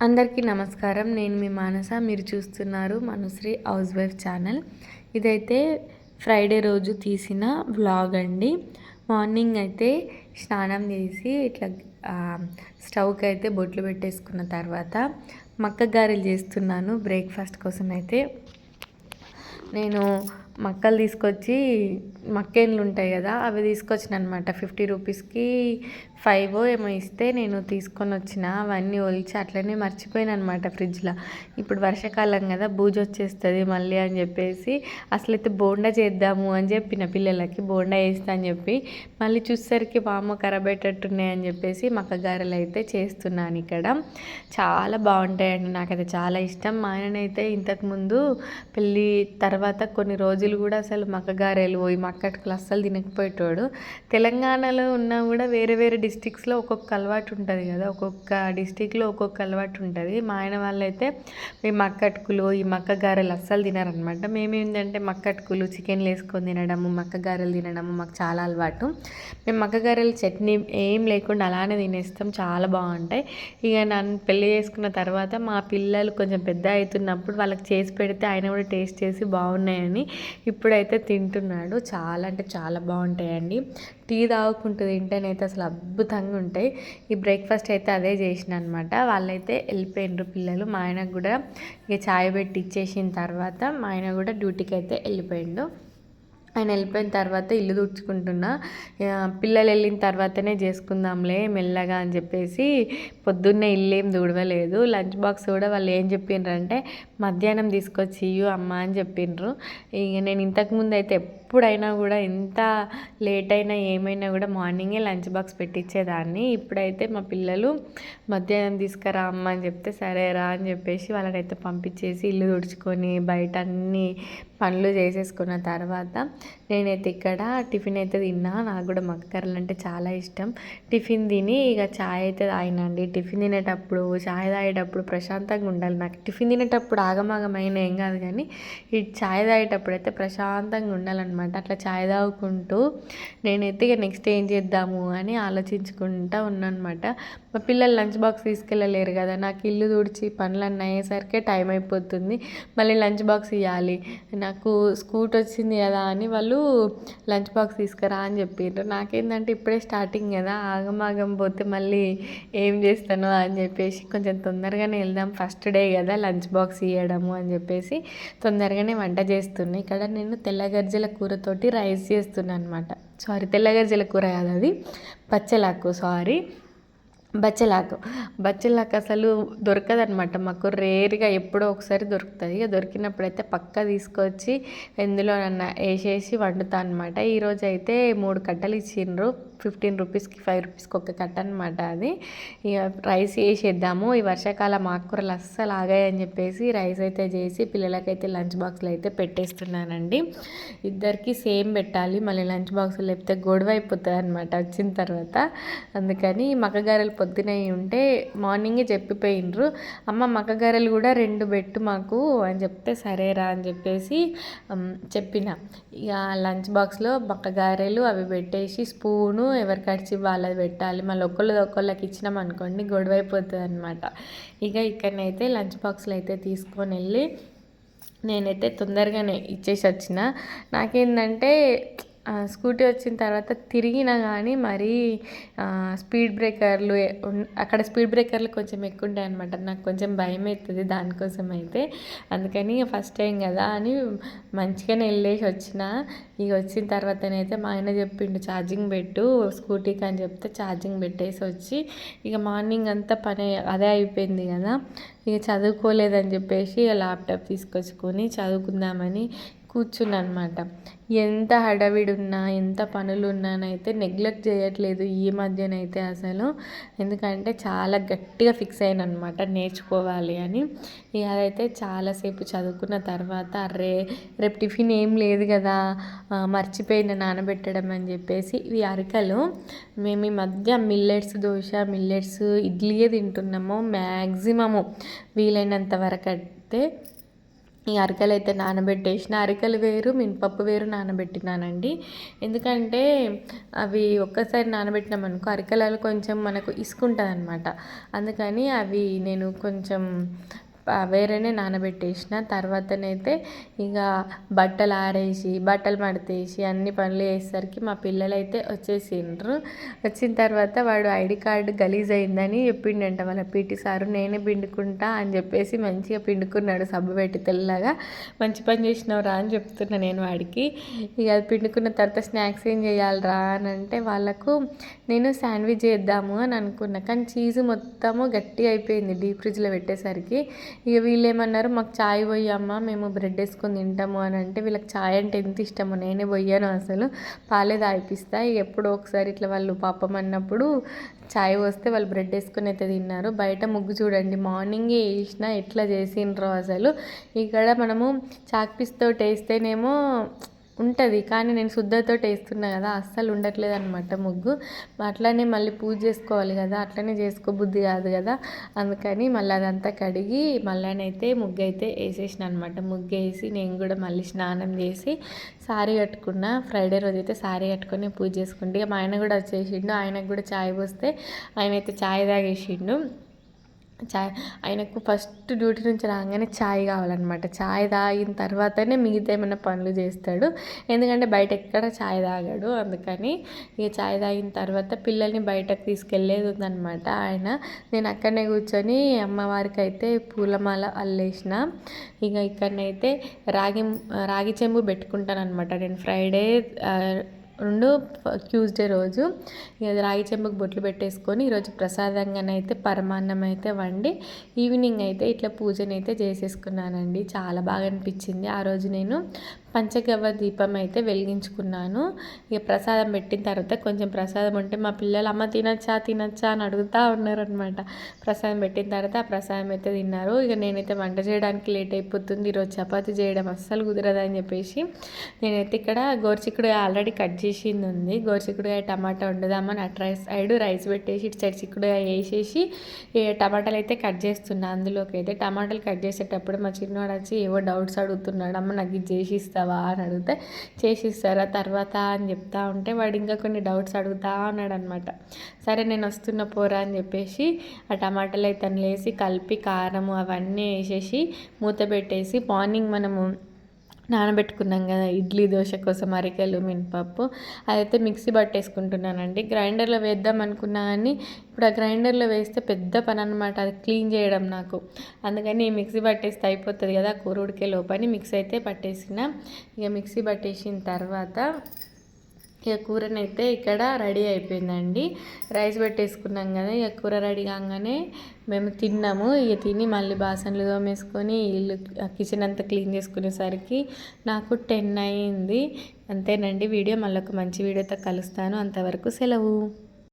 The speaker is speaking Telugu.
అందరికీ నమస్కారం. నేను మీ మానస. మీరు చూస్తున్నారు మనుశ్రీ హౌస్ వైఫ్ ఛానల్. ఇదైతే ఫ్రైడే రోజు తీసిన వ్లాగ్ అండి. మార్నింగ్ అయితే స్నానం చేసి ఇట్లా స్టవ్కి అయితే బొట్లు పెట్టేసుకున్న తర్వాత మక్క గారెలు చేస్తున్నాను. బ్రేక్ఫాస్ట్ కోసం అయితే నేను మక్కలు తీసుకొచ్చి మక్కేన్లు ఉంటాయి కదా, అవి తీసుకొచ్చిన అనమాట. 50 రూపీస్కి 5 ఏమో ఇస్తే నేను తీసుకొని వచ్చిన. అవన్నీ ఒలిచి అట్లనే మర్చిపోయాను అనమాట ఫ్రిడ్జ్లో. ఇప్పుడు వర్షాకాలం కదా, బూజు వచ్చేస్తుంది మళ్ళీ అని చెప్పేసి అసలైతే బోండా చేద్దాము అని చెప్పిన పిల్లలకి. బోండా వేస్తా అని చెప్పి మళ్ళీ చూసేసరికి వామ ఖరాబ్ అయ్యేటట్టున్నాయి అని చెప్పేసి మక్క గారెలు అయితే చేస్తున్నాను ఇక్కడ. చాలా బాగుంటాయండి, నాకైతే చాలా ఇష్టం. మా ఆయననైతే ఇంతకుముందు పెళ్ళి తర్వాత కొన్ని రోజులు కూడా అసలు మక్క గారెలు ఈ మక్కటికలు అస్సలు తినకపోయేటోడు. తెలంగాణలో ఉన్నా కూడా వేరే వేరే డిస్టిక్స్లో ఒక్కొక్క అలవాటు ఉంటుంది కదా, ఒక్కొక్క డిస్టిక్లో ఒక్కొక్క అలవాటు ఉంటుంది. మా ఆయన వాళ్ళైతే ఈ మక్కటుకులు ఈ మక్క గారెలు అస్సలు తినారనమాట. మేమేంటంటే మక్కటుకులు చికెన్లు వేసుకొని తినడము, మక్క గారెలు తినడము మాకు చాలా అలవాటు. మేము మక్క గారెలు చట్నీ ఏం లేకుండా అలానే తినేస్తాం, చాలా బాగుంటాయి. ఇక నన్ను పెళ్ళి చేసుకున్న తర్వాత మా పిల్లలు కొంచెం పెద్ద అవుతున్నప్పుడు వాళ్ళకి చేసి పెడితే ఆయన కూడా టేస్ట్ చేసి బాగున్నాయని ఇప్పుడైతే తింటున్నాడు. చాలా అంటే చాలా బాగుంటాయండి. టీ తాగుకుంటూ తింటేనైతే అసలు అద్భుతంగా ఉంటాయి. ఈ బ్రేక్ఫాస్ట్ అయితే అదే చేసిన అనమాట. వాళ్ళైతే వెళ్ళిపోయినరు పిల్లలు. మా ఆయనకు కూడా ఇక చాయ్ పెట్టి ఇచ్చేసిన తర్వాత మా ఆయన కూడా డ్యూటీకి అయితే వెళ్ళిపోయిండు. ఆయన వెళ్ళిపోయిన తర్వాత ఇల్లు తుడుచుకుంటున్నా. పిల్లలు వెళ్ళిన తర్వాతనే చేసుకుందాంలే మెల్లగా అని చెప్పేసి పొద్దున్నే ఇల్లు ఏం తుడవలేదు. లంచ్ బాక్స్ కూడా వాళ్ళు ఏం చెప్పిండ్రంటే మధ్యాహ్నం తీసుకొచ్చి ఇయ్యు అమ్మ అని చెప్పిండ్రు. ఇక నేను ఇంతకుముందు అయితే ఎప్పుడైనా కూడా ఎంత లేట్ అయినా ఏమైనా కూడా మార్నింగే లంచ్ బాక్స్ పెట్టించేదాన్ని. ఇప్పుడైతే మా పిల్లలు మధ్యాహ్నం తీసుకురా అమ్మ అని చెప్తే సరే రా అని చెప్పేసి వాళ్ళనైతే పంపించేసి ఇల్లు తుడుచుకొని బయట అన్ని పనులు చేసేసుకున్న తర్వాత నేనైతే ఇక్కడ టిఫిన్ అయితే తిన్నా. నాకు కూడా మక్కర్లు అంటే చాలా ఇష్టం. టిఫిన్ తిని ఇక ఛాయ్ అయితే తాగినండి. టిఫిన్ తినేటప్పుడు ఛాయ్ తాగేటప్పుడు ప్రశాంతంగా ఉండాలి. నాకు టిఫిన్ తినేటప్పుడు ఆగమాగమైన ఏం కాదు, కానీ ఈ ఛాయ్ తాగేటప్పుడు అయితే ప్రశాంతంగా ఉండాలన్నమాట. అట్లా ఛాయ్ తాగుకుంటూ నేనైతే ఇక నెక్స్ట్ ఏం చేద్దాము అని ఆలోచించుకుంటూ ఉన్నానమాట. మా పిల్లలు లంచ్ బాక్స్ తీసుకెళ్ళలేరు కదా, నాకు ఇల్లు తుడిచి పనులన్నీ అయ్యేసరికి టైం అయిపోతుంది. మళ్ళీ లంచ్ బాక్స్ ఇవ్వాలి. నాకు స్కూటీ వచ్చింది కదా అని వాళ్ళు లంచ్ బాక్స్ తీసుకురా అని చెప్పిండ్రు. నాకేంటంటే ఇప్పుడే స్టార్టింగ్ కదా, ఆగమాగం పోతే మళ్ళీ ఏం చేస్తాను అని చెప్పేసి కొంచెం తొందరగానే వెళ్దాం, ఫస్ట్ డే కదా లంచ్ బాక్స్ ఇవ్వడము అని చెప్పేసి తొందరగానే వంట చేస్తున్నాను. ఇక్కడ నేను తెల్లగర్జల కూరతోటి రైస్ చేస్తున్నాను అనమాట. తెల్లగర్జల కూర కాదు, అది బచ్చలాకు, బచ్చలాకు అసలు దొరకదనమాట మాకు. రేర్గా ఎప్పుడో ఒకసారి దొరుకుతుంది. ఇక దొరికినప్పుడైతే పక్కా తీసుకొచ్చి ఎందులోనన్నా వేసేసి వండుతా అనమాట. ఈరోజు అయితే 3 కట్టలు ఇచ్చిండ్రు. 15 రూపీస్కి 5 రూపీస్కి ఒక కట్ట అనమాట. అది ఇక రైస్ వేసేద్దాము. ఈ వర్షాకాలం ఆకుకూరలు అస్సలు ఆగాయని చెప్పేసి రైస్ అయితే చేసి పిల్లలకైతే లంచ్ బాక్స్లో అయితే పెట్టేస్తున్నానండి. ఇద్దరికి సేమ్ పెట్టాలి, మళ్ళీ లంచ్ బాక్స్లో లేకపోతే గొడవ అయిపోతుంది అనమాట వచ్చిన తర్వాత. అందుకని మక్కగారెలు పొద్దున ఉంటే మార్నింగే చెప్పిపోయిండ్రు, అమ్మ మక్కగారెలు కూడా 2 పెట్టు మాకు అని చెప్తే సరేరా అని చెప్పేసి చెప్పిన. ఇక లంచ్ బాక్స్లో మక్కగారెలు అవి పెట్టేసి స్పూను ఎవరి ఖర్చు వాళ్ళది పెట్టాలి. మళ్ళీ ఒకళ్ళకి ఇచ్చినాం అనుకోండి గొడవ అయిపోతుంది అనమాట. ఇక ఇక్కడనైతే లంచ్ బాక్స్లో అయితే తీసుకొని వెళ్ళి నేనైతే తొందరగానే ఇచ్చేసి వచ్చిన. నాకేంటంటే స్కూటీ వచ్చిన తర్వాత తిరిగినా కానీ మరీ స్పీడ్ బ్రేకర్లు అక్కడ స్పీడ్ బ్రేకర్లు కొంచెం ఎక్కువ ఉంటాయి అనమాట. నాకు కొంచెం భయం అవుతుంది దానికోసం అయితే. అందుకని ఫస్ట్ టైం కదా అని మంచిగానే వెళ్ళేసి వచ్చిన. ఇక వచ్చిన తర్వాతనైతే మా ఆయన చెప్పిండు ఛార్జింగ్ పెట్టు స్కూటీకి అని చెప్తే ఛార్జింగ్ పెట్టేసి వచ్చి ఇక మార్నింగ్ అంతా పని అదే అయిపోయింది కదా. ఇక చదువుకోలేదని చెప్పేసి ల్యాప్టాప్ తీసుకొచ్చుకొని చదువుకుందామని కూర్చున్నా అనమాట. ఎంత హడావిడి ఉన్నా ఎంత పనులు ఉన్నానైతే నెగ్లెక్ట్ చేయట్లేదు ఈ మధ్యనైతే అసలు. ఎందుకంటే చాలా గట్టిగా ఫిక్స్ అయ్యాను అనమాట నేర్చుకోవాలి అని. ఇక అదైతే చాలాసేపు చదువుకున్న తర్వాత రేపు టిఫిన్ ఏం లేదు కదా, మర్చిపోయిన నానబెట్టడం అని చెప్పేసి ఇవి అరికలు. మేము ఈ మధ్య మిల్లెట్స్ దోశ, మిల్లెట్స్ ఇడ్లీయే తింటున్నాము మ్యాక్సిమము. వీలైనంత వరకు అయితే ఈ అరికలు అయితే నానబెట్టేసిన, అరికలు వేరు మినపప్పు వేరు నానబెట్టినానండి. ఎందుకంటే అవి ఒక్కసారి నానబెట్టినామనుకో అరికలలో కొంచెం మనకు ఇసుకుంటుంది అనమాట. అందుకని అవి నేను కొంచెం వేరేనే నానబెట్టేసిన. తర్వాతనైతే ఇక బట్టలు ఆరేసి బట్టలు మడతేసి అన్ని పనులు చేసేసరికి మా పిల్లలు అయితే వచ్చేసిండ్రు. వచ్చిన తర్వాత వాడు ఐడి కార్డు గలీజ్ అయిందని చెప్పిండంట వాళ్ళ పీటీ సారు. నేనే పిండుకుంటా అని చెప్పేసి మంచిగా పిండుకున్నాడు సబ్బు పెట్టి తెల్లగా. మంచి పని చేసినావురా అని చెప్తున్నా నేను వాడికి. ఇక అది పిండుకున్న తర్వాత స్నాక్స్ ఏం చేయాలిరా అని అంటే వాళ్ళకు నేను శాండ్విచ్ చేద్దాము అని అనుకున్నా. కానీ చీజ్ మొత్తము గట్టిగా అయిపోయింది డీప్ ఫ్రిడ్జ్లో పెట్టేసరికి. ఇక వీళ్ళు ఏమన్నారు, మాకు చాయ్ పోయమ్మా మేము బ్రెడ్ వేసుకొని తింటాము అని అంటే, వీళ్ళకి చాయ్ అంటే ఎంత ఇష్టమో నేనే పోయాను అసలు. పాలే తాగిపిస్తా. ఇక ఎప్పుడో ఒకసారి ఇట్లా వాళ్ళు పాపం అన్నప్పుడు చాయ్ పోస్తే వాళ్ళు బ్రెడ్ వేసుకొని అయితే తిన్నారు. బయట ముగ్గు చూడండి మార్నింగే వేసినా ఎట్లా చేసిండ్రో అసలు. ఇక్కడ మనము చాక్పీస్ తోటి వేస్తేనేమో ఉంటుంది, కానీ నేను శుద్ధతో వేస్తున్నా కదా అస్సలు ఉండట్లేదు అనమాట ముగ్గు. అట్లనే మళ్ళీ పూజ చేసుకోవాలి కదా, అట్లనే చేసుకోబుద్ధి కాదు కదా. అందుకని మళ్ళీ అదంతా కడిగి మళ్ళీనైతే ముగ్గు అయితే వేసేసిన అనమాట. ముగ్గు వేసి నేను కూడా మళ్ళీ స్నానం చేసి సారీ కట్టుకున్నా. ఫ్రైడే రోజు అయితే సారీ కట్టుకొని పూజ చేసుకుంటే మా ఆయన కూడా వచ్చేసిండు. ఆయనకు కూడా చాయ్ పోస్తే ఆయన అయితే చాయ్ తాగేసిండు. చాయ్ ఆయనకు ఫస్ట్ డ్యూటీ నుంచి రాగానే చాయ్ కావాలన్నమాట. చాయ్ తాగిన తర్వాతనే మిగతా ఏమైనా పనులు చేస్తాడు. ఎందుకంటే బయట ఎక్కడ చాయ్ తాగాడు. అందుకని ఇక చాయ్ తాగిన తర్వాత పిల్లల్ని బయటకు తీసుకెళ్ళేది ఉందన్నమాట ఆయన. నేను అక్కడనే కూర్చొని అమ్మవారికి అయితే పూలమాల అల్లేసిన. ఇక ఇక్కడనైతే రాగి చెంబు పెట్టుకుంటాను అనమాట నేను ఫ్రైడే ట్యూస్డే రోజు. ఇక రాగి చెంబుకు బొట్లు పెట్టేసుకొని ఈరోజు ప్రసాదంగానైతే పరమాన్నం అయితే వండి ఈవినింగ్ అయితే ఇట్లా పూజనైతే చేసేసుకున్నానండి. చాలా బాగా అనిపించింది. ఆ రోజు నేను పంచగవ్వ దీపం అయితే వెలిగించుకున్నాను. ఇక ప్రసాదం పెట్టిన తర్వాత కొంచెం ప్రసాదం ఉంటే మా పిల్లలు అమ్మ తినచ్చా తినచ్చా అని అడుగుతూ ఉన్నారనమాట. ప్రసాదం పెట్టిన తర్వాత ఆ ప్రసాదం అయితే తిన్నారు. ఇక నేనైతే వంట చేయడానికి లేట్ అయిపోతుంది, ఈరోజు చపాతీ చేయడం అస్సలు కుదరదని చెప్పేసి నేనైతే ఇక్కడ గోరుచిక్కుడుకాయ ఆల్రెడీ కట్ చేసింది ఉంది. గోరుచిక్కుడుకాయ టమాటా వండుదామని అటు సైడ్ రైస్ పెట్టేసి ఇటు సైడ్ చిక్కుడుకాయ వేసేసి టమాటాలు అయితే కట్ చేస్తున్నా. అందులోకి అయితే టమాటాలు కట్ చేసేటప్పుడు మా చిన్నవాడు వచ్చి ఏవో డౌట్స్ అడుగుతున్నాడు. అమ్మ నాకు ఇది చేసి ఇస్తావా అని అడిగితే చేసిస్తారా తర్వాత అని చెప్తా ఉంటే వాడు ఇంకా కొన్ని డౌట్స్ అడుగుతా ఉన్నాడు అనమాట. సరే నేను వస్తున్న పోరా అని చెప్పేసి ఆ టమాటాలు అయితే వేసి కలిపి కారము అవన్నీ వేసేసి మూత పెట్టేసి మార్నింగ్ మనము నానబెట్టుకున్నాం కదా ఇడ్లీ దోశ కోసం అరికెలు మినపప్పు అదైతే మిక్సీ పట్టేసుకుంటున్నానండి. గ్రైండర్లో వేద్దాం అనుకున్నా కానీ ఇప్పుడు ఆ గ్రైండర్లో వేస్తే పెద్ద పని అనమాట, అది క్లీన్ చేయడం నాకు. అందుకని మిక్సీ పట్టేస్తే అయిపోతుంది కదా కూర ఉడికే లోపని మిక్సీ అయితే పట్టేసిన. ఇక మిక్సీ పట్టేసిన తర్వాత ఇక కూరనైతే ఇక్కడ రెడీ అయిపోయిందండి. రైస్ పెట్టేసుకున్నాం కదా, ఇక కూర రెడీ కాగానే మేము తిన్నాము. ఇక తిని మళ్ళీ బాసనలు తోమేసుకొని ఇల్లు కిచెన్ అంతా క్లీన్ చేసుకునేసరికి నాకు 10 అయింది. అంతేనండి వీడియో. మళ్ళీ ఒక మంచి వీడియోతో కలుస్తాను. అంతవరకు సెలవు.